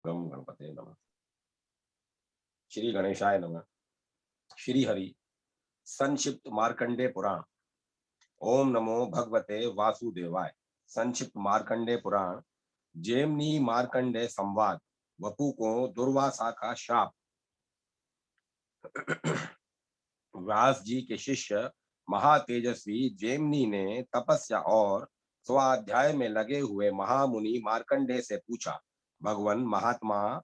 गम गणपते नमः। श्री गणेशाय नमः। श्री हरि संक्षिप्त मार्कंडे पुराण। ओम नमो भगवते वासुदेवाय। संक्षिप्त मार्कंडे पुराण। जेमनी मार्कंडे संवाद। वपु को दुर्वासा का शाप। व्यास जी के शिष्य महातेजस्वी जेमनी ने तपस्या और स्वाध्याय में लगे हुए महामुनि मार्कंडे से पूछा, भगवान महात्मा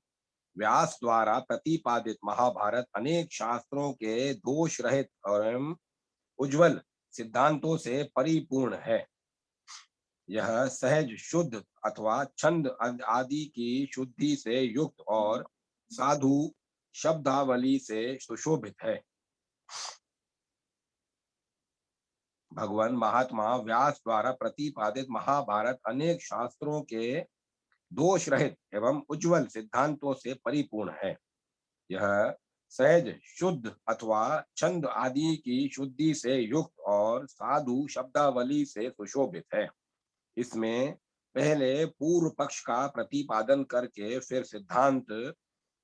व्यास द्वारा प्रतिपादित महाभारत अनेक शास्त्रों के दोष रहित एवं उज्जवल सिद्धांतों से परिपूर्ण है। यह सहज शुद्ध अथवा छंद आदि की शुद्धि से युक्त और साधु शब्दावली से सुशोभित है। भगवान महात्मा व्यास द्वारा प्रतिपादित महाभारत अनेक शास्त्रों के दोष रहित एवं उज्जवल सिद्धांतों से परिपूर्ण है। यह सहज शुद्ध अथवा छंद आदि की शुद्धि से युक्त और साधु शब्दावली से सुशोभित है। इसमें पहले पूर्व पक्ष का प्रतिपादन करके फिर सिद्धांत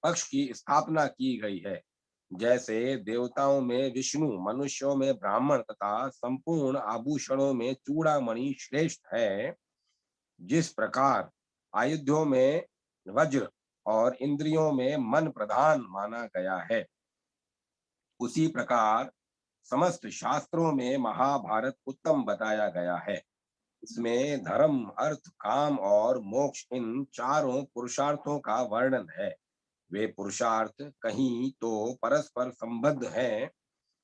पक्ष की स्थापना की गई है। जैसे देवताओं में विष्णु, मनुष्यों में ब्राह्मण तथा संपूर्ण आभूषणों में चूड़ामणि श्रेष्ठ है, जिस प्रकार आयुधों में वज्र और इंद्रियों में मन प्रधान माना गया है, उसी प्रकार समस्त शास्त्रों में महाभारत उत्तम बताया गया है। इसमें धर्म, अर्थ, काम और मोक्ष इन चारों पुरुषार्थों का वर्णन है। वे पुरुषार्थ कहीं तो परस्पर संबद्ध हैं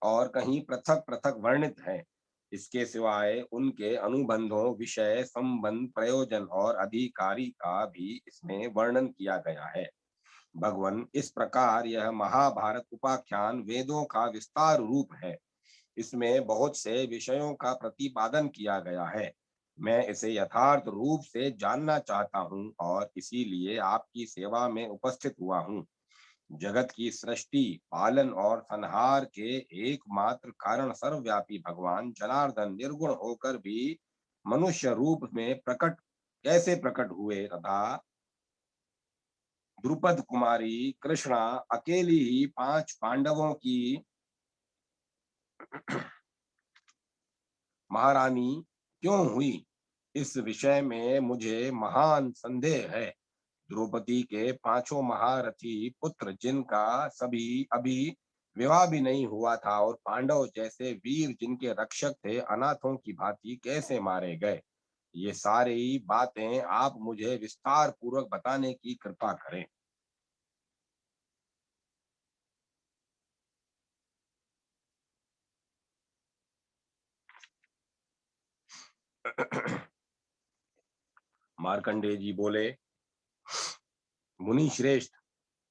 और कहीं पृथक पृथक वर्णित हैं। इसके सिवाय उनके अनुबंधों, विषय, संबंध, प्रयोजन और अधिकारी का भी इसमें वर्णन किया गया है। भगवान, इस प्रकार यह महाभारत उपाख्यान वेदों का विस्तार रूप है। इसमें बहुत से विषयों का प्रतिपादन किया गया है। मैं इसे यथार्थ रूप से जानना चाहता हूँ और इसीलिए आपकी सेवा में उपस्थित हुआ हूँ। जगत की सृष्टि, पालन और संहार के एकमात्र कारण सर्वव्यापी भगवान जनार्दन निर्गुण होकर भी मनुष्य रूप में कैसे प्रकट हुए तथा द्रुपद कुमारी कृष्णा अकेली ही 5 पांडवों की महारानी क्यों हुई, इस विषय में मुझे महान संदेह है। द्रौपदी के 5 महारथी पुत्र, जिनका सभी अभी विवाह भी नहीं हुआ था, और पांडव जैसे वीर जिनके रक्षक थे, अनाथों की भांति कैसे मारे गए, ये सारी बातें आप मुझे विस्तार पूर्वक बताने की कृपा करें। मार्कंडेय जी बोले, मुनि श्रेष्ठ,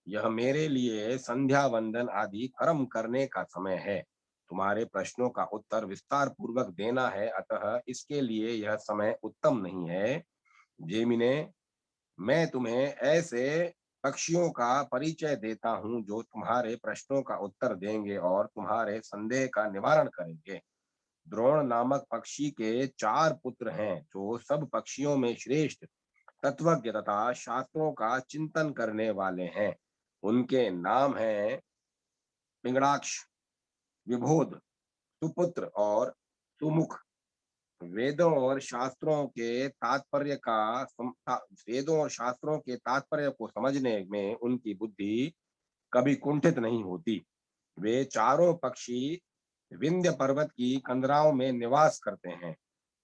यह मेरे लिए संध्या वंदन आदि कर्म करने का समय है। तुम्हारे प्रश्नों का उत्तर विस्तार पूर्वक देना है, अतः इसके लिए यह समय उत्तम नहीं है। जेमिने, मैं तुम्हें ऐसे पक्षियों का परिचय देता हूँ जो तुम्हारे प्रश्नों का उत्तर देंगे और तुम्हारे संदेह का निवारण करेंगे। द्रोण नामक पक्षी के 4 पुत्र हैं, जो सब पक्षियों में श्रेष्ठ, तत्वज्ञ तथा शास्त्रों का चिंतन करने वाले हैं। उनके नाम हैं पिंगड़ाक्ष, विबोध, सुपुत्र और सुमुख। वेदों और शास्त्रों के तात्पर्य को समझने में उनकी बुद्धि कभी कुंठित नहीं होती। वे चारों पक्षी विंध्य पर्वत की कंदराओं में निवास करते हैं।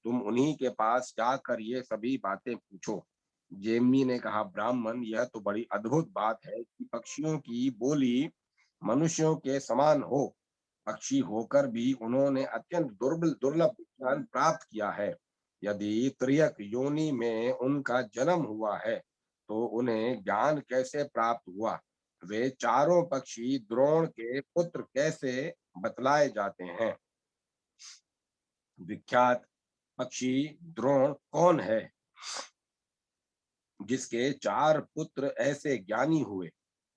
तुम उन्हीं के पास जाकर ये सभी बातें पूछो। जेमिनी ने कहा, ब्राह्मण, यह तो बड़ी अद्भुत बात है कि पक्षियों की बोली मनुष्यों के समान हो। पक्षी होकर भी उन्होंने अत्यंत दुर्लभ ज्ञान प्राप्त किया है। यदि त्रियक योनि में उनका जन्म हुआ है, तो उन्हें ज्ञान कैसे प्राप्त हुआ? वे चारों पक्षी द्रोण के पुत्र कैसे बतलाए जाते हैं? विख्यात पक्षी द्रोण कौन है, जिसके 4 पुत्र ऐसे ज्ञानी हुए?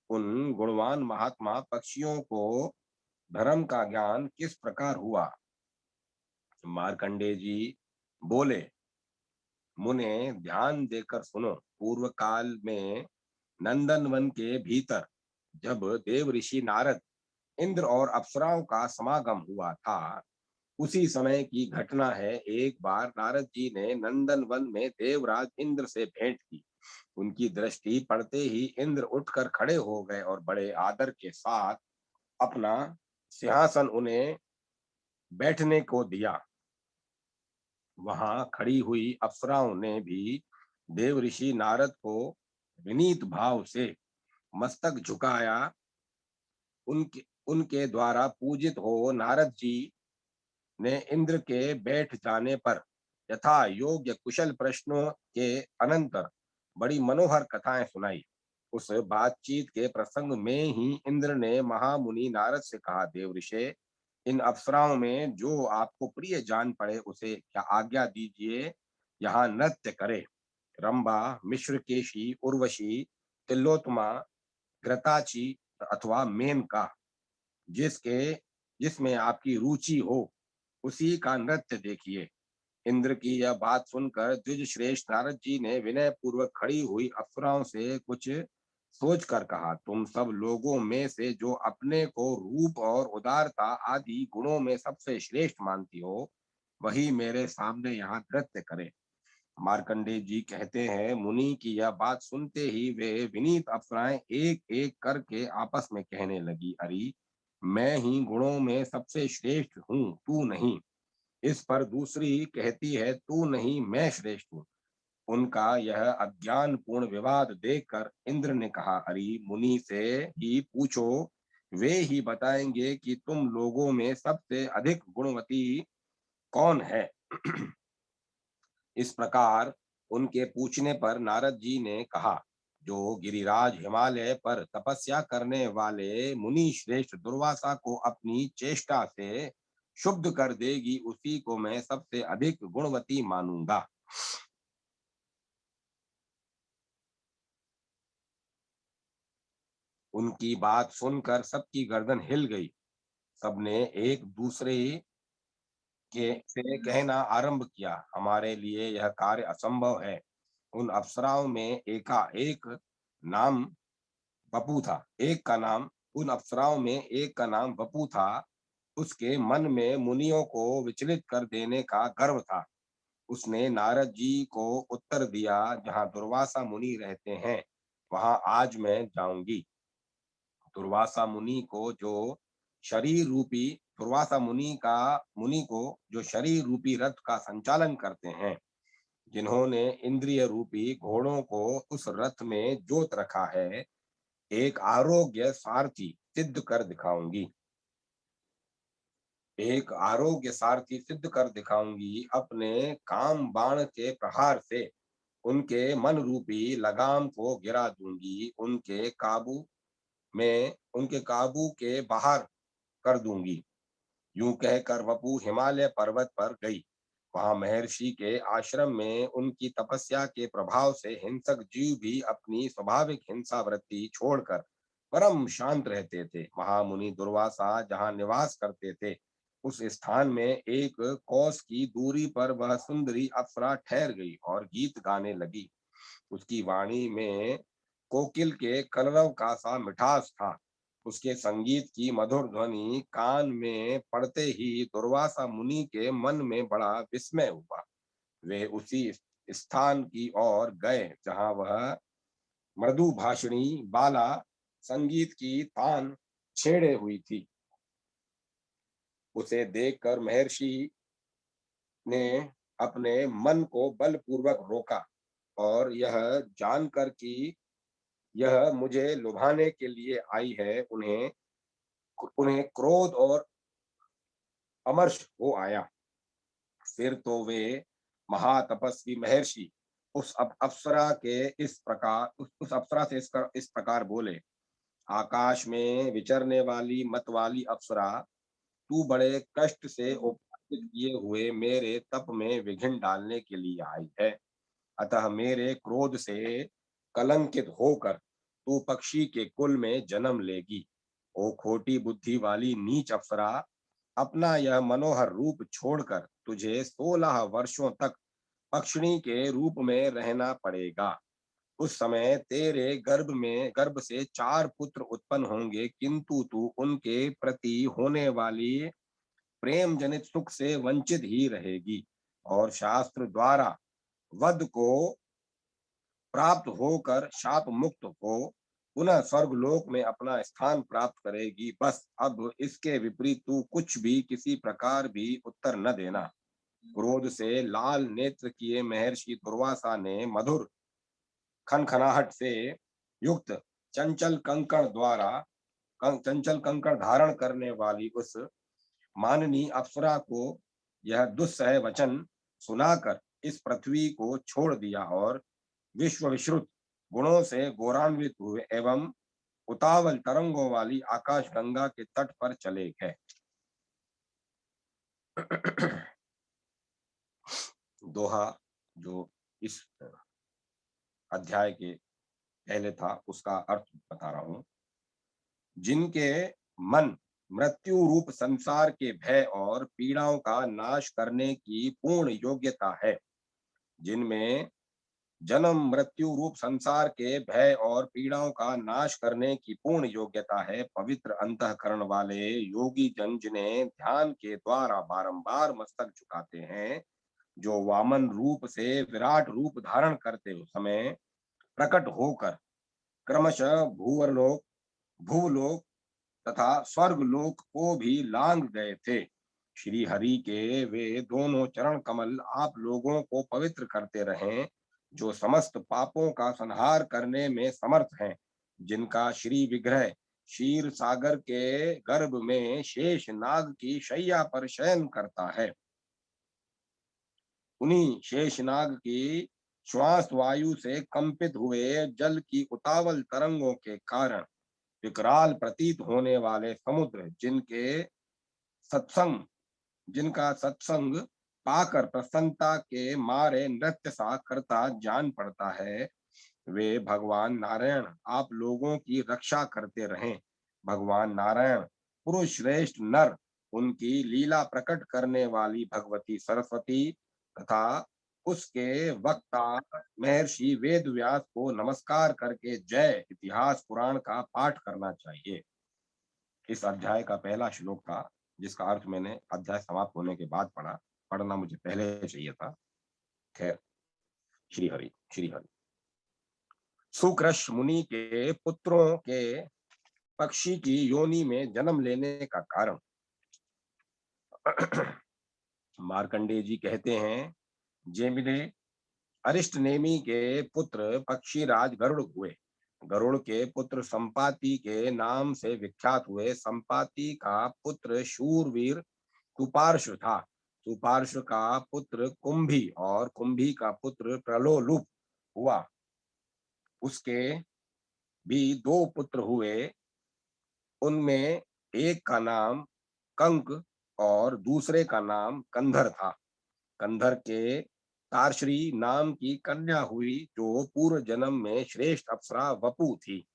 उन गुणवान महात्मा पक्षियों को धर्म का ज्ञान किस प्रकार हुआ? मार्कंडेय जी बोले, मुने ध्यान देकर सुनो। पूर्व काल में नंदन वन के भीतर जब देव ऋषि नारद, इंद्र और अप्सराओं का समागम हुआ था, उसी समय की घटना है। एक बार नारद जी ने नंदन वन में देवराज इंद्र से भेंट की। उनकी दृष्टि पड़ते ही इंद्र उठकर खड़े हो गए और बड़े आदर के साथ अपना सिंहासन उन्हें बैठने को दिया। वहां खड़ी हुई अप्सराओं ने भी देव ऋषि नारद को विनीत भाव से मस्तक झुकाया। उनके उनके द्वारा पूजित हो नारद जी ने इंद्र के बैठ जाने पर यथा योग्य कुशल प्रश्नों के अनंतर बड़ी मनोहर कथाएं सुनाई। उस बातचीत के प्रसंग में ही इंद्र ने महामुनि नारद से कहा, देव ऋषि, इन अप्सराओं में जो आपको प्रिय जान पड़े उसे क्या आज्ञा दीजिए यहाँ नृत्य करे। रंभा, मिश्रकेशी, उर्वशी, तिलोत्तमा, घृताची अथवा मेनका, जिसके जिसमें आपकी रुचि हो उसी का नृत्य देखिए। इंद्र की यह बात सुनकर द्विज श्रेष्ठ नारद जी ने विनय पूर्वक खड़ी हुई अप्सराओं से कुछ सोच कर कहा, तुम सब लोगों में से जो अपने को रूप और उदारता आदि गुणों में सबसे श्रेष्ठ मानती हो, वही मेरे सामने यहाँ नृत्य करे। मार्कंडेय जी कहते हैं, मुनि की यह बात सुनते ही वे विनीत अप्सराएं एक एक करके आपस में कहने लगी, अरे मैं ही गुणों में सबसे श्रेष्ठ हूँ, तू नहीं। इस पर दूसरी कहती है, तू नहीं मैं श्रेष्ठ हूँ। उनका यह अज्ञान पूर्ण विवाद देखकर इंद्र ने कहा, अरे मुनि से ही पूछो, वे ही बताएंगे कि तुम लोगों में सबसे अधिक गुणवती कौन है। इस प्रकार उनके पूछने पर नारद जी ने कहा, जो गिरिराज हिमालय पर तपस्या करने वाले मुनि श्रेष्ठ दुर्वासा को अपनी चेष्टा से शुद्ध कर देगी, उसी को मैं सबसे अधिक गुणवती मानूंगा। उनकी बात सुनकर सबकी गर्दन हिल गई। सबने एक दूसरे के से कहना आरंभ किया, हमारे लिए यह कार्य असंभव है। उन अप्सराओं में एकाएक नाम बपू था। एक का नाम उन अप्सराओं में एक का नाम बपू था। उसके मन में मुनियों को विचलित कर देने का गर्व था। उसने नारद जी को उत्तर दिया, जहाँ दुर्वासा मुनि रहते हैं वहां आज मैं जाऊंगी। दुर्वासा मुनि को जो शरीर रूपी दुर्वासा मुनि को जो शरीर रूपी रथ का संचालन करते हैं, जिन्होंने इंद्रिय रूपी घोड़ों को उस रथ में जोत रखा है, एक आरोग्य सारथी सिद्ध कर दिखाऊंगी। एक आरोग्य सारथी सिद्ध कर दिखाऊंगी। अपने काम बाण के प्रहार से उनके मन रूपी लगाम को गिरा दूंगी। उनके काबू के बाहर कर दूंगी। यूं कहकर वपु हिमालय पर्वत पर गई। वहां महर्षि के आश्रम में उनकी तपस्या के प्रभाव से हिंसक जीव भी अपनी स्वाभाविक हिंसा वृत्ति छोड़कर परम शांत रहते थे। महामुनि दुर्वासा जहां निवास करते थे, उस स्थान में एक कोस की दूरी पर वह सुंदरी अप्सरा ठहर गई और गीत गाने लगी। उसकी वाणी में कोकिल के कलरव का सा मिठास था। उसके संगीत की मधुर ध्वनि कान में पड़ते ही दुर्वासा मुनि के मन में बड़ा विस्मय हुआ। वे उसी स्थान की ओर गए जहां वह मृदु भाषिणी बाला संगीत की तान छेड़े हुई थी। उसे देखकर महर्षि ने अपने मन को बलपूर्वक रोका और यह जानकर कि यह मुझे लुभाने के लिए आई है, उन्हें उन्हें क्रोध और अमर्ष हो आया। फिर तो वे महातपस्वी महर्षि अप्सरा के उस अप्सरा से इस प्रकार बोले, आकाश में विचरने वाली मत वाली अप्सरा, तू बड़े कष्ट से उपार्जित किए हुए मेरे तप में विघ्न डालने के लिए आई है। अतः मेरे क्रोध से कलंकित होकर तू पक्षी के कुल में जन्म लेगी। ओ खोटी बुद्धि वाली नीच अप्सरा, अपना यह मनोहर रूप छोड़कर तुझे 16 वर्षों तक पक्षिणी के रूप में रहना पड़ेगा। उस समय तेरे गर्भ से 4 पुत्र उत्पन्न होंगे, किंतु तू उनके प्रति होने वाली प्रेम जनित सुख से वंचित ही रहेगी और शास्त्र द्वारा वध को प्राप्त होकर शाप मुक्त हो पुनः स्वर्गलोक में अपना स्थान प्राप्त करेगी। बस अब इसके विपरीत तू कुछ भी किसी प्रकार भी उत्तर न देना। क्रोध से लाल नेत्र किए महर्षि दुर्वासा ने मधुर खनखनाहट से युक्त चंचल कंकड़ धारण करने वाली उस माननी अप्सरा को यह दुस्सह वचन सुनाकर इस पृथ्वी को छोड़ दिया और विश्व विश्रुत गुणों से गौरवान्वित हुए एवं उतावल तरंगों वाली आकाश गंगा के तट पर चले गए। दोहा जो इस अध्याय के पहले था उसका अर्थ बता रहा हूं। जिनके मन मृत्यु रूप संसार के भय और पीड़ाओं का नाश करने की पूर्ण योग्यता है, जिनमें जन्म मृत्यु रूप संसार के भय और पीड़ाओं का नाश करने की पूर्ण योग्यता है, पवित्र अंतःकरण वाले योगी जन जिन्हें ध्यान के द्वारा बारंबार मस्तक झुकाते हैं, जो वामन रूप से विराट रूप धारण करते समय प्रकट होकर क्रमशः भूवलोक तथा स्वर्गलोक को भी लांग गए थे। श्री हरि के वे दोनों चरण कमल आप लोगों को पवित्र करते रहें, जो समस्त पापों का संहार करने में समर्थ हैं, जिनका श्री विग्रह क्षीर सागर के गर्भ में शेष नाग की शैया पर शयन करता है। उन्हीं शेषनाग की श्वास वायु से कंपित हुए जल की उतावल तरंगों के कारण विकराल प्रतीत होने वाले समुद्र जिनका सत्संग पाकर प्रसन्नता के मारे नृत्य सा करता जान पड़ता है, वे भगवान नारायण आप लोगों की रक्षा करते रहें। भगवान नारायण पुरुष श्रेष्ठ नर, उनकी लीला प्रकट करने वाली भगवती सरस्वती तथा उसके वक्ता महर्षि वेद व्यास को नमस्कार करके जय इतिहास पुराण का पाठ करना चाहिए। इस अध्याय का पहला श्लोक था, जिसका अर्थ मैंने अध्याय समाप्त होने के बाद पढ़ना मुझे पहले चाहिए था। खैर, श्री हरि श्री हरि। सुकृष मुनि के पुत्रों के पक्षी की योनि में जन्म लेने का कारण। मार्कंडेय जी कहते हैं, जेमिने अरिष्ट नेमि के पुत्र पक्षीराज गरुड़ हुए। गरुड़ के पुत्र संपाति के नाम से विख्यात हुए। संपाति का पुत्र शूरवीर सुपार्श्व था। सुपार्श्व का पुत्र कुंभी और कुंभी का पुत्र प्रलोलुप हुआ। उसके भी 2 पुत्र हुए। उनमें एक का नाम कंक और दूसरे का नाम कंधर था। कंधर के तारश्री नाम की कन्या हुई, जो पूर्व जन्म में श्रेष्ठ अप्सरा वपु थी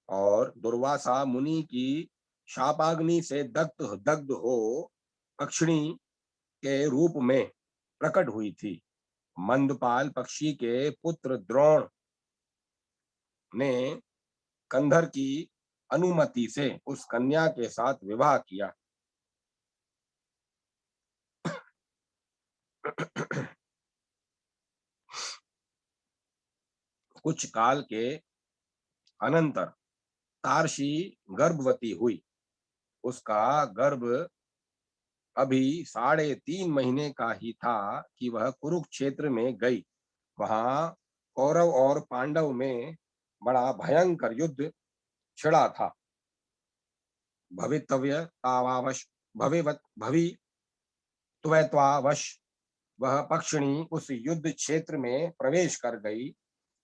और दुर्वासा मुनि की शापाग्नि से दग्ध हो पक्षिणी के रूप में प्रकट हुई थी। मंदपाल पक्षी के पुत्र द्रोण ने कंधर की अनुमति से उस कन्या के साथ विवाह किया। कुछ काल के अनंतर तारसी गर्भवती हुई। उसका गर्भ अभी 3.5 महीने का ही था कि वह कुरुक्षेत्र में गई। वहां कौरव और पांडव में बड़ा भयंकर युद्ध छिड़ा था। भवित्वावश वह पक्षिणी उस युद्ध क्षेत्र में प्रवेश कर गई।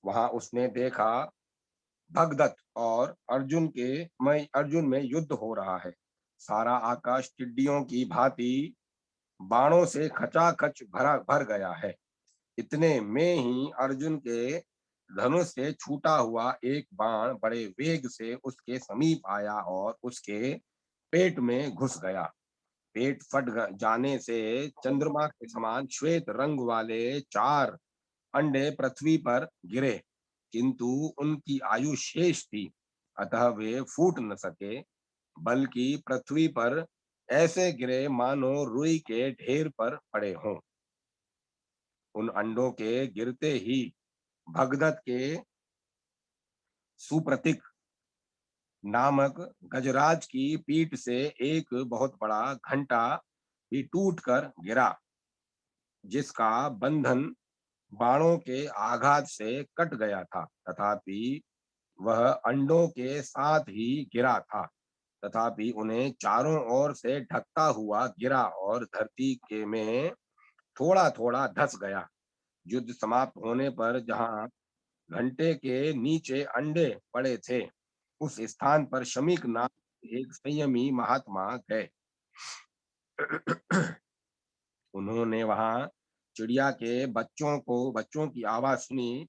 वहां उसने देखा भगदत्त और अर्जुन में युद्ध हो रहा है। सारा आकाश टिड्डियों की भांति बाणों से खचाखच भर गया है। इतने में ही अर्जुन के धनुष से छूटा हुआ एक बाण बड़े वेग से उसके समीप आया और उसके पेट में घुस गया। पेट फट जाने से चंद्रमा के समान श्वेत रंग वाले 4 अंडे पृथ्वी पर गिरे। किंतु उनकी आयु शेष थी, अतः वे फूट न सके, बल्कि पृथ्वी पर ऐसे गिरे मानो रुई के ढेर पर पड़े हों। उन अंडों के गिरते ही भगदत्त के सुप्रतीक नामक गजराज की पीठ से एक बहुत बड़ा घंटा भी टूटकर गिरा, जिसका बंधन बाणों के आघात से कट गया था। तथापि वह अंडों के साथ ही गिरा था, तथापि उन्हें चारों ओर से ढकता हुआ गिरा और धरती के में थोड़ा थोड़ा धस गया। युद्ध समाप्त होने पर जहां घंटे के नीचे अंडे पड़े थे, उस स्थान पर शमीक नाम के एक संयमी महात्मा गए। उन्होंने वहां चिड़िया के बच्चों की आवाज सुनी।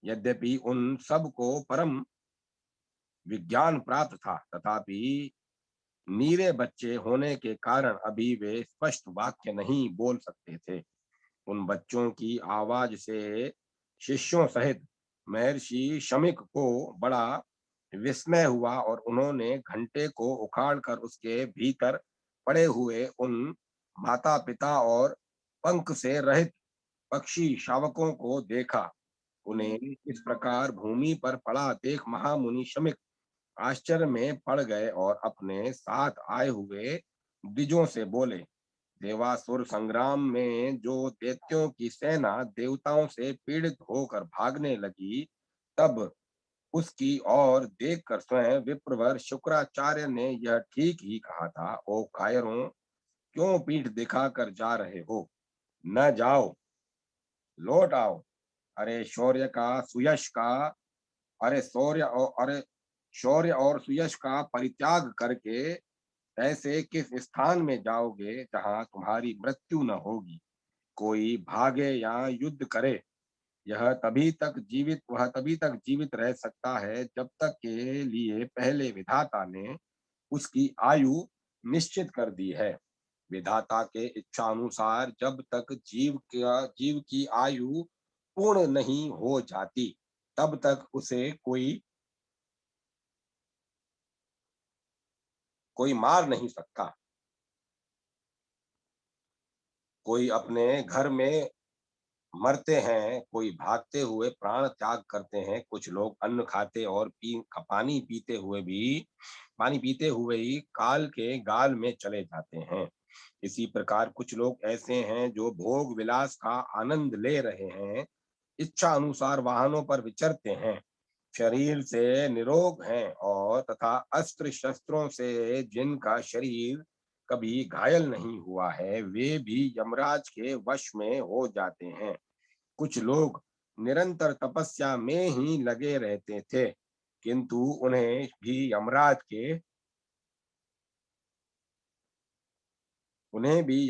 यद्यपि उन सब को परम विज्ञान प्राप्त था, तथापि नीरे बच्चे होने के कारण अभी वे स्पष्ट वाक्य नहीं बोल सकते थे। उन बच्चों की आवाज से शिष्यों सहित महर्षि शमीक को बड़ा विस्मय हुआ और उन्होंने घंटे को उखाड़कर उसके भीतर पड़े हुए उन माता पिता और पंख से रहित पक्षी शावकों को देखा। उन्हें इस प्रकार भूमि पर पड़ा देख महामुनि शमीक आश्चर्य में पड़ गए और अपने साथ आए हुए द्विजों से बोले, देवासुर संग्राम में जो दैत्यों की सेना देवताओं से पीड़ित होकर भागने लगी, तब उसकी ओर देखकर स्वयं विप्रवर शुक्राचार्य ने यह ठीक ही कहा था। ओ कायरों, क्यों पीठ दिखाकर जा रहे हो? न जाओ, लौट आओ। अरे शौर्य का सुयश का अरे शौर्य और सुयश का परित्याग करके ऐसे किस स्थान में जाओगे जहां तुम्हारी मृत्यु न होगी? कोई भागे या युद्ध करे, वह तभी तक जीवित रह सकता है जब तक के लिए पहले विधाता ने उसकी आयु निश्चित कर दी है। विधाता के इच्छा अनुसार जब तक जीव की आयु पूर्ण नहीं हो जाती, तब तक उसे कोई मार नहीं सकता। कोई अपने घर में मरते हैं, कोई भागते हुए प्राण त्याग करते हैं। कुछ लोग अन्न खाते और पानी पीते हुए ही काल के गाल में चले जाते हैं। इसी प्रकार कुछ लोग ऐसे हैं जो भोग विलास का आनंद ले रहे हैं, इच्छा अनुसार वाहनों पर विचरते हैं, शरीर से निरोग हैं और तथा अस्त्र शस्त्रों से जिनका शरीर कभी घायल नहीं हुआ है, वे भी यमराज के वश में हो जाते हैं। कुछ लोग निरंतर तपस्या में ही लगे रहते थे, किंतु उन्हें भी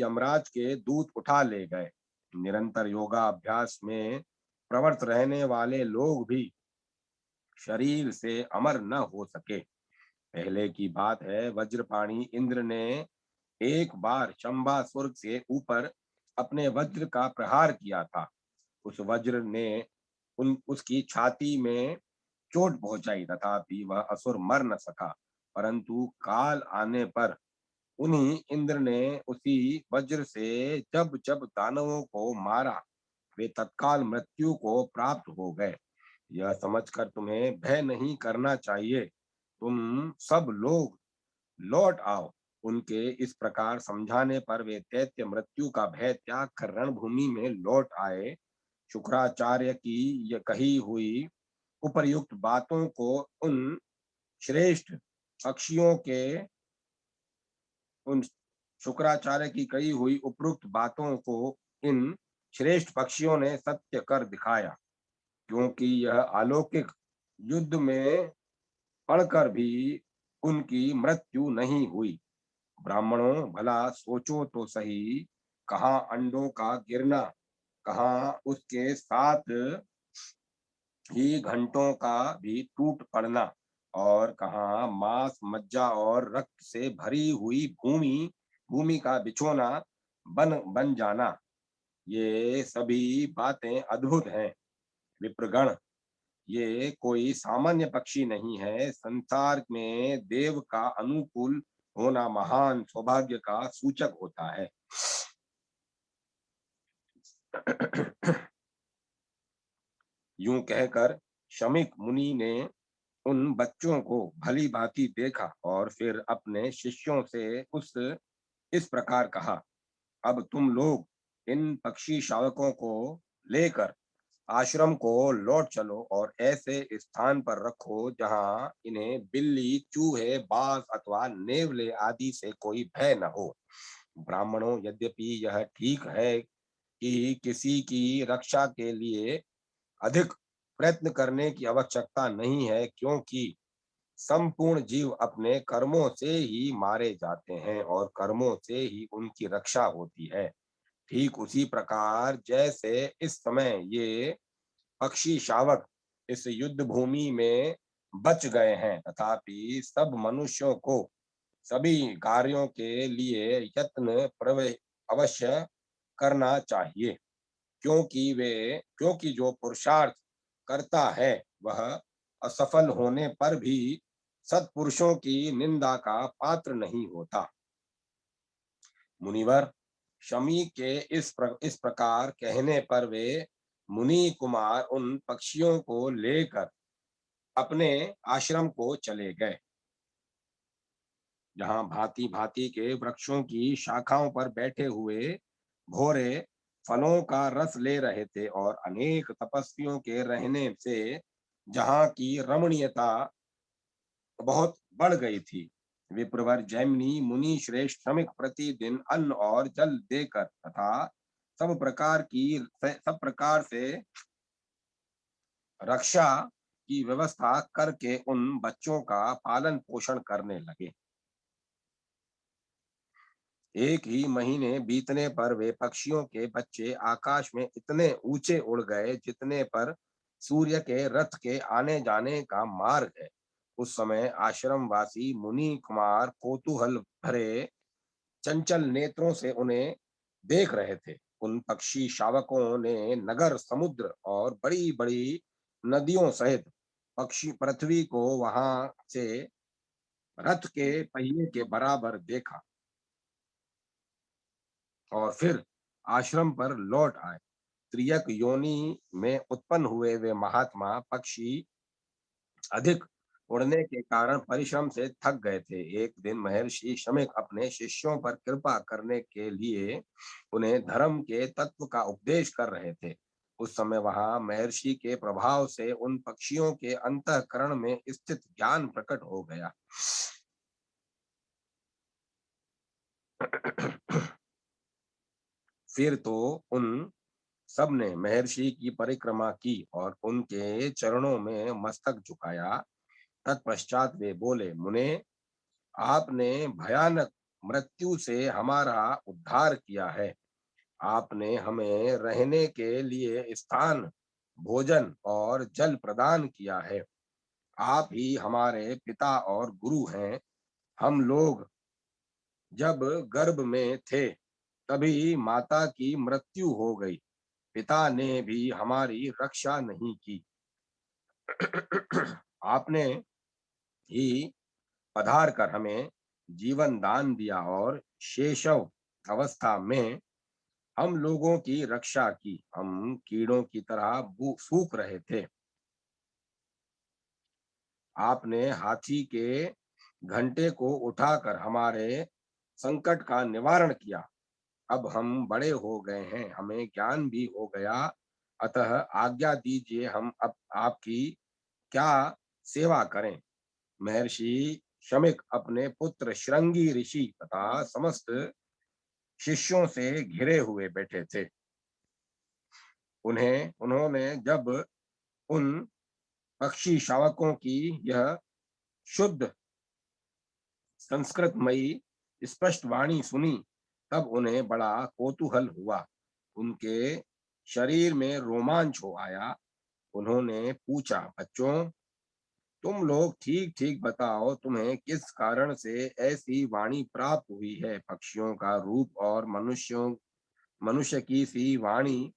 यमराज के दूत उठा ले गए। निरंतर योगा अभ्यास में प्रवृत्त रहने वाले लोग भी शरीर से अमर न हो सके। पहले की बात है, वज्रपाणी इंद्र ने एक बार शंबासुर के ऊपर अपने वज्र का प्रहार किया था। उस वज्र ने उसकी छाती में चोट पहुंचाई, तथापि वह असुर मर न सका। परंतु काल आने पर उन्हीं इंद्र ने उसी वज्र से जब जब दानवों को मारा, वे तत्काल मृत्यु को प्राप्त हो गए। यह समझकर तुम्हें भय नहीं करना चाहिए। तुम सब लोग लौट आओ। उनके इस प्रकार समझाने पर वे दैत्य मृत्यु का भय त्याग कर रणभूमि में लौट आए। शुक्राचार्य की यह कही हुई उपर्युक्त बातों को उन श्रेष्ठ पक्षियों के उन शुक्राचार्य की कही हुई उपरोक्त बातों को इन श्रेष्ठ पक्षियों ने सत्य कर दिखाया, क्योंकि यह अलौकिक युद्ध में पड़कर भी उनकी मृत्यु नहीं हुई। ब्राह्मणों, भला सोचो तो सही, कहाँ अंडों का गिरना, कहाँ उसके साथ ही घंटों का भी टूट पड़ना, और कहाँ मांस मज्जा और रक्त से भरी हुई भूमि भूमि का बिछोना बन बन जाना। ये सभी बातें अद्भुत हैं। विप्रगण, ये कोई सामान्य पक्षी नहीं है। संसार में देव का अनुकूल होना महान सौभाग्य का सूचक होता है। यूं कहकर शमीक मुनि ने उन बच्चों को भली भांति देखा और फिर अपने शिष्यों से उस इस प्रकार कहा, अब तुम लोग इन पक्षी शावकों को लेकर आश्रम को लौट चलो और ऐसे स्थान पर रखो जहां इन्हें बिल्ली, चूहे, बाज अथवा नेवले आदि से कोई भय न हो। ब्राह्मणों, यद्यपि यह ठीक है कि किसी की रक्षा के लिए अधिक प्रयत्न करने की आवश्यकता नहीं है, क्योंकि संपूर्ण जीव अपने कर्मों से ही मारे जाते हैं और कर्मों से ही उनकी रक्षा होती है। ठीक उसी प्रकार जैसे इस समय ये पक्षी शावक इस युद्ध भूमि में बच गए हैं, तथापि सब मनुष्यों को सभी कार्यों के लिए यत्न अवश्य करना चाहिए, क्योंकि जो पुरुषार्थ करता है वह असफल होने पर भी सत्पुरुषों की निंदा का पात्र नहीं होता। मुनिवर, शमी के इस प्रकार कहने पर वे मुनि कुमार उन पक्षियों को लेकर अपने आश्रम को चले गए, जहां भांति भांति के वृक्षों की शाखाओं पर बैठे हुए भोरे फलों का रस ले रहे थे और अनेक तपस्वियों के रहने से जहां की रमणीयता बहुत बढ़ गई थी। विप्रवर, जैमिनी मुनि श्रेष्ठ श्रमिक प्रतिदिन अन्न और जल देकर तथा सब प्रकार से रक्षा की व्यवस्था करके उन बच्चों का पालन पोषण करने लगे। एक ही महीने बीतने पर वे पक्षियों के बच्चे आकाश में इतने ऊंचे उड़ गए जितने पर सूर्य के रथ के आने जाने का मार्ग है। उस समय आश्रमवासी मुनि कुमार कौतूहल भरे चंचल नेत्रों से उन्हें देख रहे थे। उन पक्षी शावकों ने नगर, समुद्र और बड़ी बड़ी नदियों सहित पक्षी पृथ्वी को वहां से रथ के पहिए के बराबर देखा और फिर आश्रम पर लौट आए। त्रियक योनि में उत्पन्न हुए वे महात्मा पक्षी अधिक उड़ने के कारण परिश्रम से थक गए थे। एक दिन महर्षि शमीक अपने शिष्यों पर कृपा करने के लिए उन्हें धर्म के तत्व का उपदेश कर रहे थे। उस समय वहां महर्षि के प्रभाव से उन पक्षियों के अंतःकरण में स्थित ज्ञान प्रकट हो गया। फिर तो उन सब ने महर्षि की परिक्रमा की और उनके चरणों में मस्तक झुकाया। तत्पश्चात वे बोले, मुने, आपने भयानक मृत्यु से हमारा उद्धार किया है। आपने हमें रहने के लिए स्थान, भोजन और जल प्रदान किया है। आप ही हमारे पिता और गुरु हैं। हम लोग जब गर्भ में थे तभी माता की मृत्यु हो गई। पिता ने भी हमारी रक्षा नहीं की। आपने ही पधार कर हमें जीवन दान दिया और शेषव अवस्था में हम लोगों की रक्षा की। हम कीड़ों की तरह सूख रहे थे। आपने हाथी के घंटे को उठाकर हमारे संकट का निवारण किया। अब हम बड़े हो गए हैं, हमें ज्ञान भी हो गया, अतः आज्ञा दीजिए हम अब आपकी क्या सेवा करें। महर्षि शमीक अपने पुत्र श्रृंगी ऋषि तथा समस्त शिष्यों से घिरे हुए बैठे थे। उन्होंने जब उन पक्षी शावकों की यह शुद्ध संस्कृतमयी स्पष्ट वाणी सुनी, तब उन्हें बड़ा कौतूहल हुआ। उनके शरीर में रोमांच हो आया। उन्होंने पूछा, बच्चों, तुम लोग ठीक ठीक बताओ, तुम्हें किस कारण से ऐसी वाणी प्राप्त हुई है? पक्षियों का रूप और मनुष्य की सी वाणी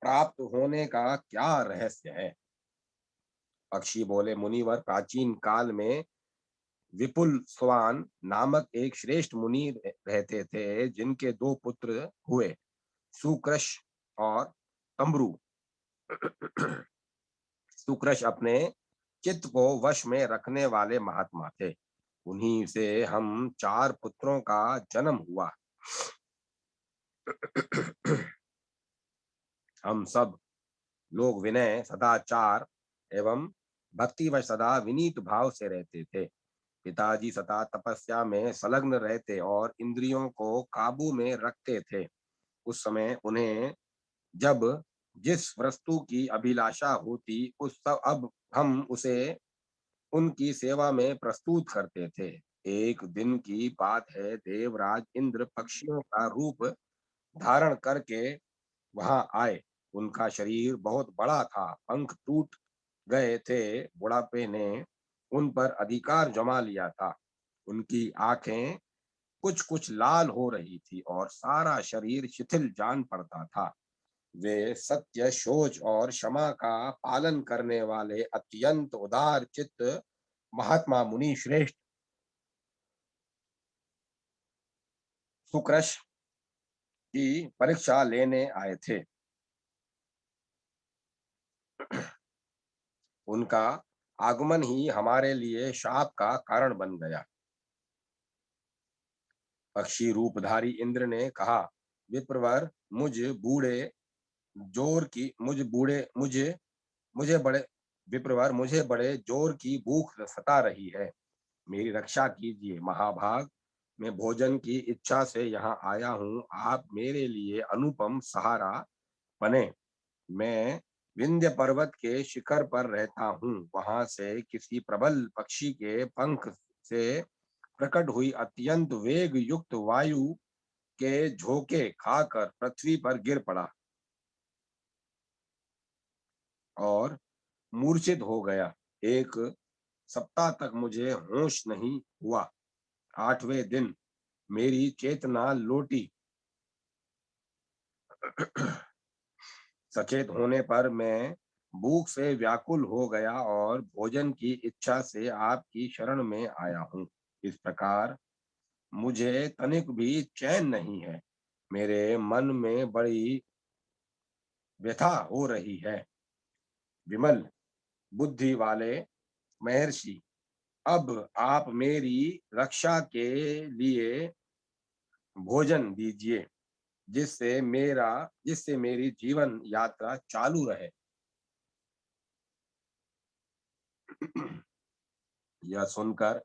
प्राप्त होने का क्या रहस्य है? पक्षी बोले, मुनिवर, प्राचीन काल में विपुल स्वान नामक एक श्रेष्ठ मुनि रहते थे, जिनके दो पुत्र हुए, सुकृष और तम्रु। सुकृष अपने चित्त को वश में रखने वाले महात्मा थे। उन्हीं से हम 4 पुत्रों का जन्म हुआ। हम सब लोग विनय, सदाचार एवं भक्ति व सदा विनीत भाव से रहते थे। पिताजी सदा तपस्या में संलग्न रहते और इंद्रियों को काबू में रखते थे। उस समय उन्हें जब जिस वस्तु की अभिलाषा होती, उस सब अब हम उसे उनकी सेवा में प्रस्तुत करते थे। एक दिन की बात है, देवराज इंद्र पक्षियों का रूप धारण करके वहां आए। उनका शरीर बहुत बड़ा था, पंख टूट गए थे, बुढ़ापे ने उन पर अधिकार जमा लिया था। उनकी आंखें कुछ कुछ लाल हो रही थी और सारा शरीर शिथिल जान पड़ता था। वे सत्य, शोच और क्षमा का पालन करने वाले अत्यंत उदार चित्त महात्मा मुनि श्रेष्ठ सुकृष की परीक्षा लेने आए थे। उनका आगमन ही हमारे लिए शाप का कारण बन गया। पक्षी रूपधारी इंद्र ने कहा, विप्रवर, जोर की मुझ बूढ़े मुझे मुझे बड़े विप्रवर, मुझे बड़े जोर की भूख सता रही है, मेरी रक्षा कीजिए। महाभाग, मैं भोजन की इच्छा से यहाँ आया हूँ, आप मेरे लिए अनुपम सहारा बने। मैं विंध्य पर्वत के शिखर पर रहता हूँ। वहां से किसी प्रबल पक्षी के पंख से प्रकट हुई अत्यंत वेग युक्त वायु के झोंके खाकर पृथ्वी पर गिर पड़ा और मूर्छित हो गया। 1 सप्ताह तक मुझे होश नहीं हुआ। 8वें दिन मेरी चेतना लौटी। सचेत होने पर मैं भूख से व्याकुल हो गया और भोजन की इच्छा से आपकी शरण में आया हूँ। इस प्रकार मुझे तनिक भी चैन नहीं है। मेरे मन में बड़ी व्यथा हो रही है। विमल बुद्धि वाले महर्षि, अब आप मेरी रक्षा के लिए भोजन दीजिए, जिससे मेरी जीवन यात्रा चालू रहे। यह सुनकर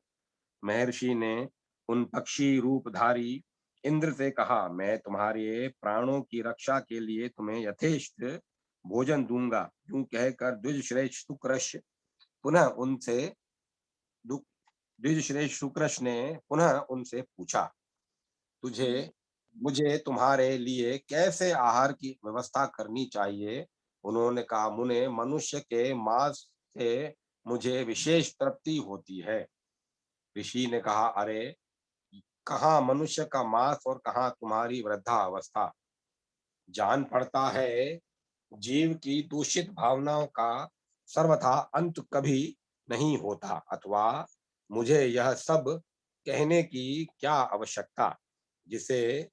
महर्षि ने उन पक्षी रूपधारी इंद्र से कहा, मैं तुम्हारे प्राणों की रक्षा के लिए तुम्हें यथेष्ट भोजन दूंगा। यूं कहकर द्विजश्रेष्ठ सुकृष पुनः उनसे द्विजश्रेष्ठ सुकृष ने पुनः उनसे पूछा, तुझे मुझे तुम्हारे लिए कैसे आहार की व्यवस्था करनी चाहिए? उन्होंने कहा, मुने, मनुष्य के मांस से मुझे विशेष तृप्ति होती है। ऋषि ने कहा, अरे, कहाँ मनुष्य का मांस और कहाँ तुम्हारी वृद्धावस्था। जान पड़ता है जीव की दूषित भावनाओं का सर्वथा अंत कभी नहीं होता, अथवा मुझे यह सब कहने की क्या आवश्यकता। जिसे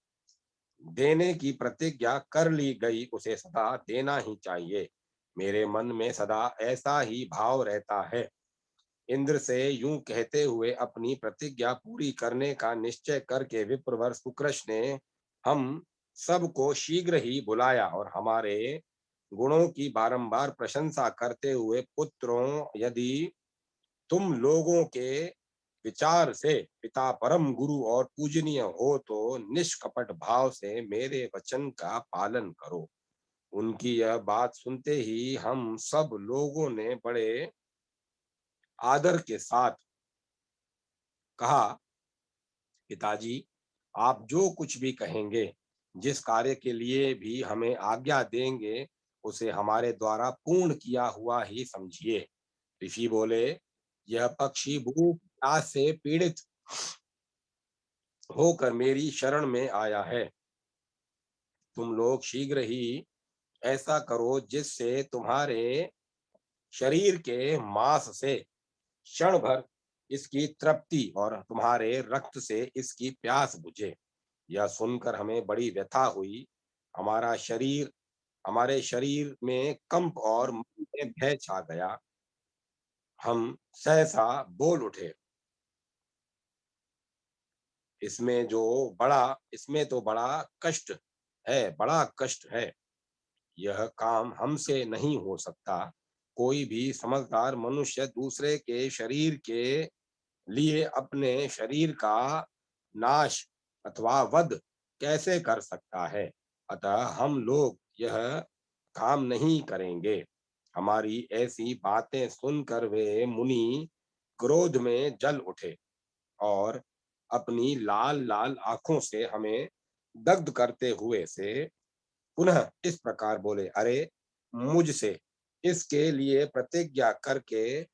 देने की प्रतिज्ञा कर ली गई, उसे सदा देना ही चाहिए। मेरे मन में सदा ऐसा ही भाव रहता है। इंद्र से यूं कहते हुए अपनी प्रतिज्ञा पूरी करने का निश्चय करके विप्रवर सुकृष ने हम सबको शीघ्र ही बुलाया और हमारे गुणों की बारंबार प्रशंसा करते हुए, पुत्रों, यदि तुम लोगों के विचार से पिता परम गुरु और पूजनीय हो, तो निष्कपट भाव से मेरे वचन का पालन करो। उनकी यह बात सुनते ही हम सब लोगों ने बड़े आदर के साथ कहा, पिताजी, आप जो कुछ भी कहेंगे, जिस कार्य के लिए भी हमें आज्ञा देंगे, उसे हमारे द्वारा पूर्ण किया हुआ ही समझिए। ऋषि बोले, यह पक्षी भूख प्यास से पीड़ित होकर मेरी शरण में आया है। तुम लोग शीघ्र ही ऐसा करो जिससे तुम्हारे शरीर के मांस से क्षण भर इसकी तृप्ति और तुम्हारे रक्त से इसकी प्यास बुझे। यह सुनकर हमें बड़ी व्यथा हुई। हमारा शरीर हमारे शरीर में कंप और मन में भय छा गया। हम सहसा बोल उठे, इसमें तो बड़ा कष्ट है। यह काम हमसे नहीं हो सकता। कोई भी समझदार मनुष्य दूसरे के शरीर के लिए अपने शरीर का नाश अथवा वध कैसे कर सकता है? अतः हम लोग यह काम नहीं करेंगे। हमारी ऐसी बातें सुनकर वे मुनि क्रोध में जल उठे और अपनी लाल लाल आंखों से हमें दग्ध करते हुए से पुनः इस प्रकार बोले, अरे मुझसे इसके लिए प्रतिज्ञा करके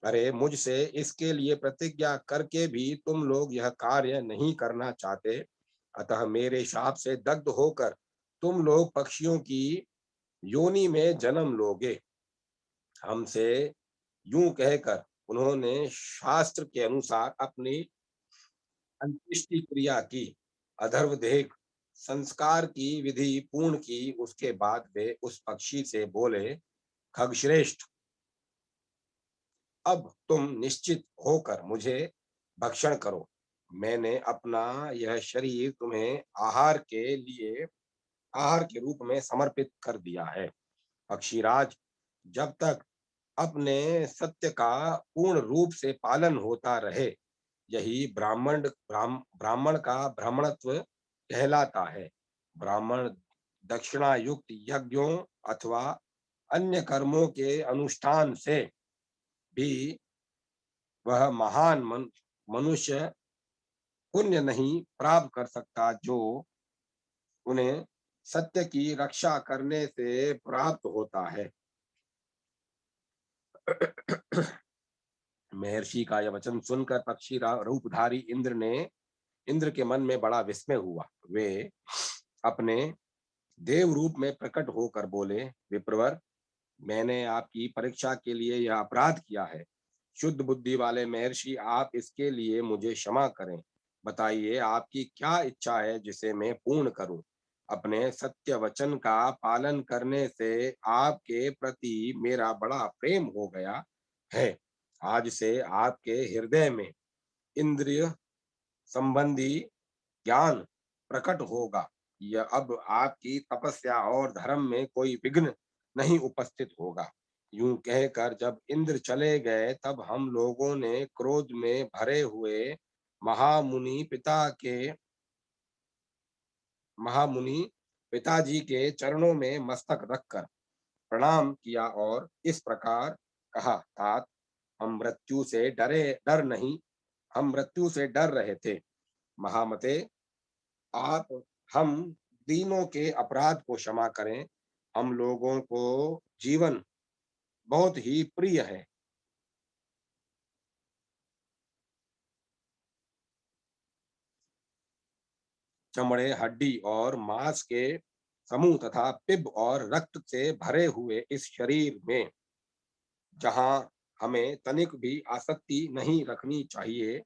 अरे मुझसे इसके लिए प्रतिज्ञा करके भी तुम लोग यह कार्य नहीं करना चाहते। अतः मेरे शाप से दग्ध होकर तुम लोग पक्षियों की योनि में जन्म लोगे। हमसे यूं कहकर उन्होंने शास्त्र के अनुसार अपनी अंत्येष्टि क्रिया की। अधर्व देख संस्कार की विधि पूर्ण की। उसके बाद वे उस पक्षी से बोले, खगश्रेष्ठ, अब तुम निश्चित होकर मुझे भक्षण करो। मैंने अपना यह शरीर तुम्हें आहार के रूप में समर्पित कर दिया है। पक्षीराज, जब तक अपने सत्य का पूर्ण रूप से पालन होता रहे, यही ब्राह्मण का ब्राह्मणत्व कहलाता है। ब्राह्मण दक्षिणा युक्त यज्ञों अथवा अन्य कर्मों के अनुष्ठान से भी वह मनुष्य पुण्य नहीं प्राप्त कर सकता जो उन्हें सत्य की रक्षा करने से प्राप्त होता है। महर्षि का यह वचन सुनकर पक्षी रूपधारी इंद्र के मन में बड़ा विस्मय हुआ। वे अपने देव रूप में प्रकट होकर बोले, विप्रवर, मैंने आपकी परीक्षा के लिए यह अपराध किया है। शुद्ध बुद्धि वाले महर्षि, आप इसके लिए मुझे क्षमा करें। बताइए, आपकी क्या इच्छा है जिसे मैं पूर्ण करूं? अपने सत्य वचन का पालन करने से आपके प्रति मेरा बड़ा प्रेम हो गया है। आज से आपके हृदय में इंद्रिय संबंधी ज्ञान प्रकट होगा। यह अब आपकी तपस्या और धर्म में कोई विघ्न नहीं उपस्थित होगा। यूं कहकर जब इंद्र चले गए, तब हम लोगों ने क्रोध में भरे हुए महामुनि पिता के महामुनि पिताजी के चरणों में मस्तक रखकर प्रणाम किया और इस प्रकार कहा, तात, हम मृत्यु से डर नहीं, हम मृत्यु से डर रहे थे। महामते, आप हम तीनों के अपराध को क्षमा करें। हम लोगों को जीवन बहुत ही प्रिय है। चमड़े, हड्डी और मांस के समूह तथा पिभ और रक्त से भरे हुए इस शरीर में जहां हमें तनिक भी आसक्ति नहीं रखनी चाहिए,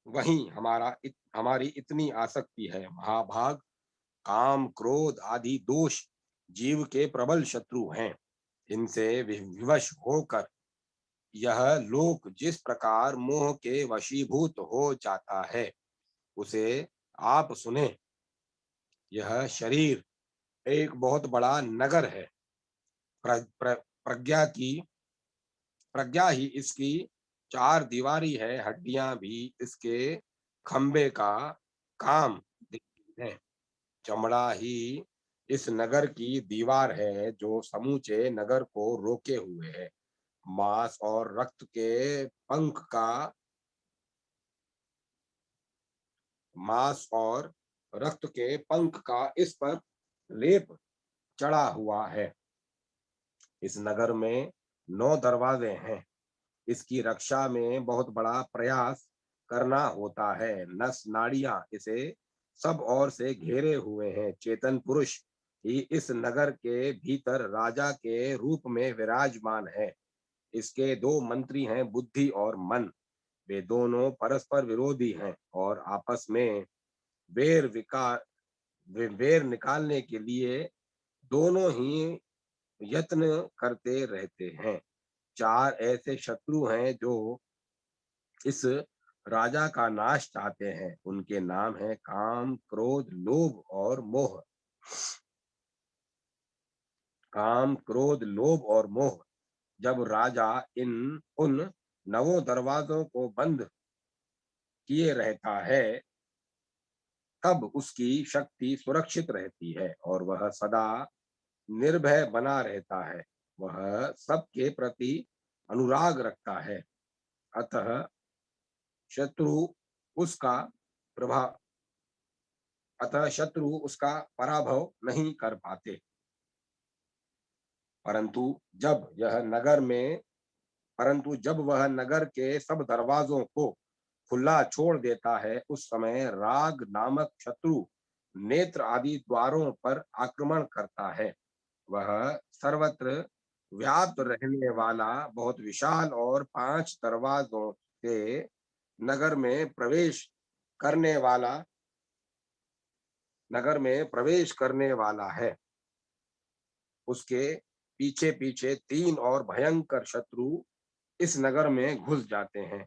वहीं हमारी इतनी आसक्ति है। महाभाग, काम क्रोध आदि दोष जीव के प्रबल शत्रु हैं। इनसे विवश होकर यह लोक जिस प्रकार मोह के वशीभूत हो जाता है, उसे आप सुने। यह शरीर एक बहुत बड़ा नगर है। प्र, प्र, प्रज्ञा की प्रज्ञा ही इसकी चार दीवारी है। हड्डियां भी इसके खंबे का काम देती है। चमड़ा ही इस नगर की दीवार है जो समूचे नगर को रोके हुए है। मांस और मांस और रक्त के पंख का इस पर लेप चढ़ा हुआ है। इस नगर में 9 दरवाजे हैं। इसकी रक्षा में बहुत बड़ा प्रयास करना होता है। नस नाड़ियां इसे सब ओर से घेरे हुए हैं। चेतन पुरुष ही इस नगर के भीतर राजा के रूप में विराजमान है। इसके दो मंत्री हैं, बुद्धि और मन। वे दोनों परस्पर विरोधी हैं और आपस में वेर विकार वेर निकालने के लिए दोनों ही यत्न करते रहते हैं। चार ऐसे शत्रु हैं जो इस राजा का नाश चाहते हैं। उनके नाम है काम, क्रोध, लोभ और मोह। काम, क्रोध, लोभ और मोह। जब राजा इन उन नवों दरवाजों को बंद किए रहता है, तब उसकी शक्ति सुरक्षित रहती है और वह सदा निर्भय बना रहता है। वह सबके प्रति अनुराग रखता है। अतः शत्रु उसका प्रभाव अतः शत्रु उसका पराभव नहीं कर पाते। परंतु जब यह नगर में परंतु जब वह नगर के सब दरवाजों को खुला छोड़ देता है, उस समय राग नामक शत्रु नेत्र आदि द्वारों पर आक्रमण करता है। वह सर्वत्र व्याप्त रहने वाला बहुत विशाल और 5 दरवाजों से नगर में प्रवेश करने वाला नगर में प्रवेश करने वाला है। उसके पीछे पीछे 3 और भयंकर शत्रु इस नगर में घुस जाते हैं।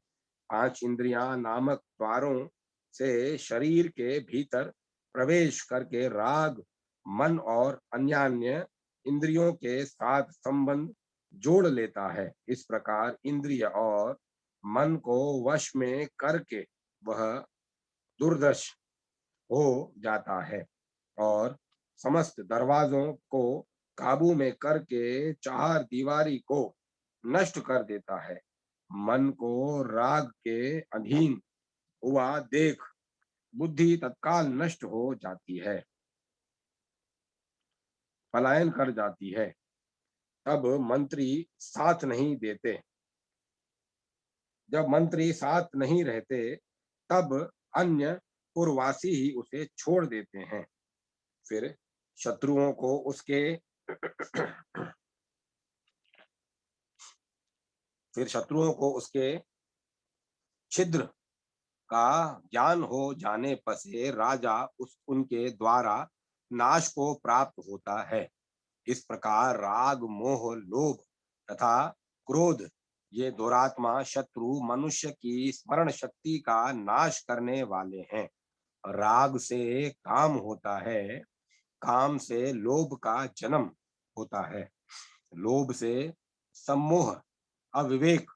5 इंद्रियां नामक द्वारों से शरीर के भीतर प्रवेश करके राग, मन और अन्यान्य इंद्रियों के साथ संबंध जोड़ लेता है। इस प्रकार इंद्रिय और मन को वश में करके वह दुर्दर्श हो जाता है और समस्त दरवाजों को काबू में करके चार दीवारी को नष्ट कर देता है। मन को राग के अधीन हुआ देख बुद्धि तत्काल नष्ट हो जाती है, पलायन कर जाती है। तब मंत्री साथ नहीं देते जब मंत्री साथ नहीं रहते, तब अन्य पुरवासी ही उसे छोड़ देते हैं। फिर शत्रुओं को उसके फिर शत्रुओं को उसके छिद्र का ज्ञान हो जाने पर से राजा उनके द्वारा नाश को प्राप्त होता है। इस प्रकार राग, मोह, लोभ तथा क्रोध, ये दुरात्मा शत्रु मनुष्य की स्मरण शक्ति का नाश करने वाले हैं। राग से काम होता है, काम से लोभ का जन्म होता है, लोभ से सम्मोह, अविवेक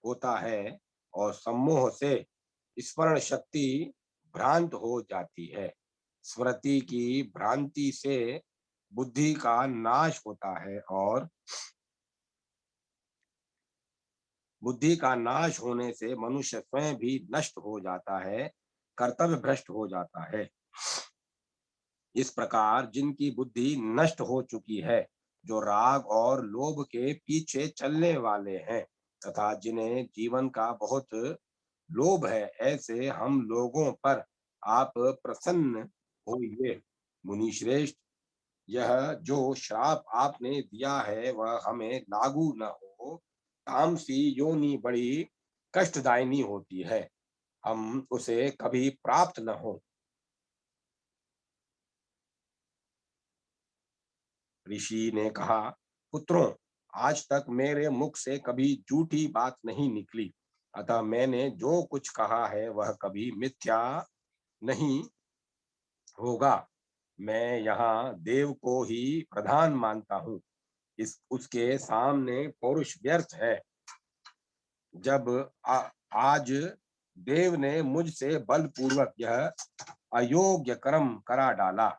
होता है और सम्मोह से स्मरण शक्ति भ्रांत हो जाती है। स्मृति की भ्रांति से बुद्धि का नाश होता है और बुद्धि का नाश होने से मनुष्य स्वयं भी नष्ट हो जाता है, कर्तव्य भ्रष्ट हो जाता है। इस प्रकार जिनकी बुद्धि नष्ट हो चुकी है, जो राग और लोभ के पीछे चलने वाले हैं तथा जिन्हें जीवन का बहुत लोभ है, ऐसे हम लोगों पर आप प्रसन्न होइए। मुनि श्रेष्ठ, यह जो श्राप आपने दिया है वह हमें लागू न हो। तामसी योनि बड़ी कष्टदायिनी होती है, हम उसे कभी प्राप्त न हो। ऋषि ने कहा, पुत्रों, आज तक मेरे मुख से कभी झूठी बात नहीं निकली, अतः मैंने जो कुछ कहा है वह कभी मिथ्या नहीं होगा। मैं यहाँ देव को ही प्रधान मानता हूँ। इस उसके सामने पौरुष व्यर्थ है। जब आज देव ने मुझसे बलपूर्वक यह अयोग्य कर्म करा डाला,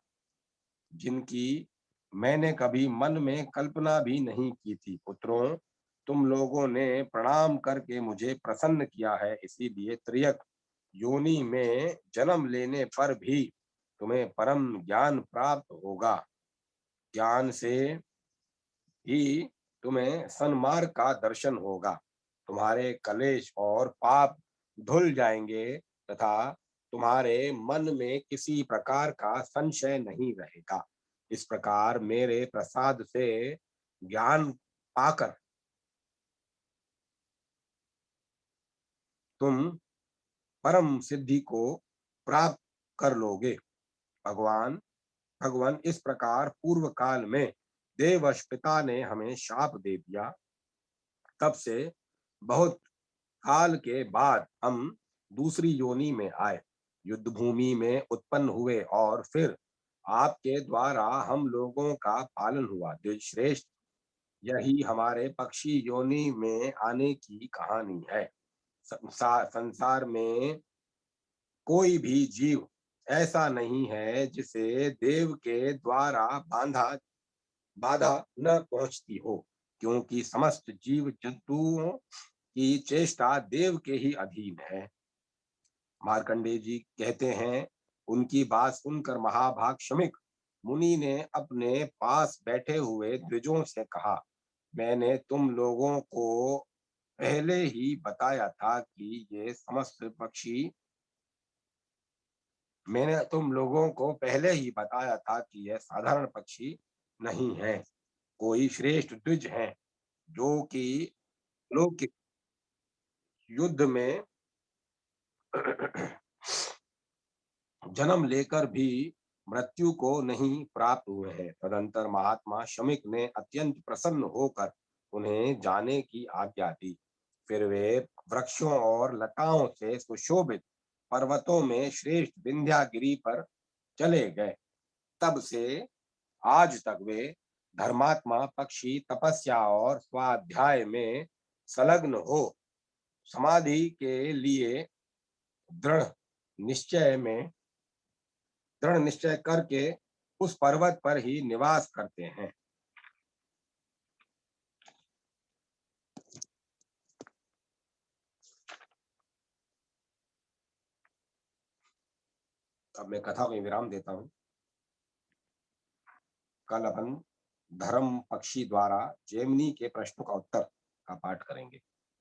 जिनकी मैंने कभी मन में कल्पना भी नहीं की थी। पुत्रों, तुम लोगों ने प्रणाम करके मुझे प्रसन्न किया है, इसीलिए त्रियक योनि में जन्म लेने पर भी तुम्हें परम ज्ञान प्राप्त होगा। ज्ञान से ही तुम्हें सन्मार्ग का दर्शन होगा। तुम्हारे कलेश और पाप धुल जाएंगे तथा तुम्हारे मन में किसी प्रकार का संशय नहीं रहेगा। इस प्रकार मेरे प्रसाद से ज्ञान पाकर तुम परम सिद्धि को प्राप्त कर लोगे। भगवान भगवान इस प्रकार पूर्व काल में देवश पिता ने हमें शाप दे दिया। तब से बहुत काल के बाद हम दूसरी योनि में आए, युद्ध भूमि में उत्पन्न हुए और फिर आपके द्वारा हम लोगों का पालन हुआ। द्विजश्रेष्ठ, यही हमारे पक्षी योनि में आने की कहानी है। संसार में कोई भी जीव ऐसा नहीं है जिसे देव के द्वारा बाधा न पहुंचती हो, क्योंकि समस्त जीव जंतुओं की चेष्टा देव के ही अधीन है। मार्कंडेय जी कहते हैं, उनकी बात सुनकर महाभाग शमिक मुनि ने अपने पास बैठे हुए द्विजों से कहा, मैंने तुम लोगों को पहले ही बताया था कि ये समस्त पक्षी मैंने तुम लोगों को पहले ही बताया था कि यह साधारण पक्षी नहीं है, कोई श्रेष्ठ द्विज हैं जो कि लौकिक युद्ध में जन्म लेकर भी मृत्यु को नहीं प्राप्त हुए हैं। तदंतर महात्मा शमिक ने अत्यंत प्रसन्न होकर उन्हें जाने की आज्ञा दी। फिर वे वृक्षों और लताओं से सुशोभित पर्वतों में श्रेष्ठ विंध्यागिरी पर चले गए। तब से आज तक वे धर्मात्मा पक्षी तपस्या और स्वाध्याय में संलग्न हो समाधि के लिए दृढ़ निश्चय में दृढ़ निश्चय करके उस पर्वत पर ही निवास करते हैं। अब मैं कथा को विराम देता हूँ। कल अपन धर्म पक्षी द्वारा जेमिनी के प्रश्नों का उत्तर का पाठ करेंगे।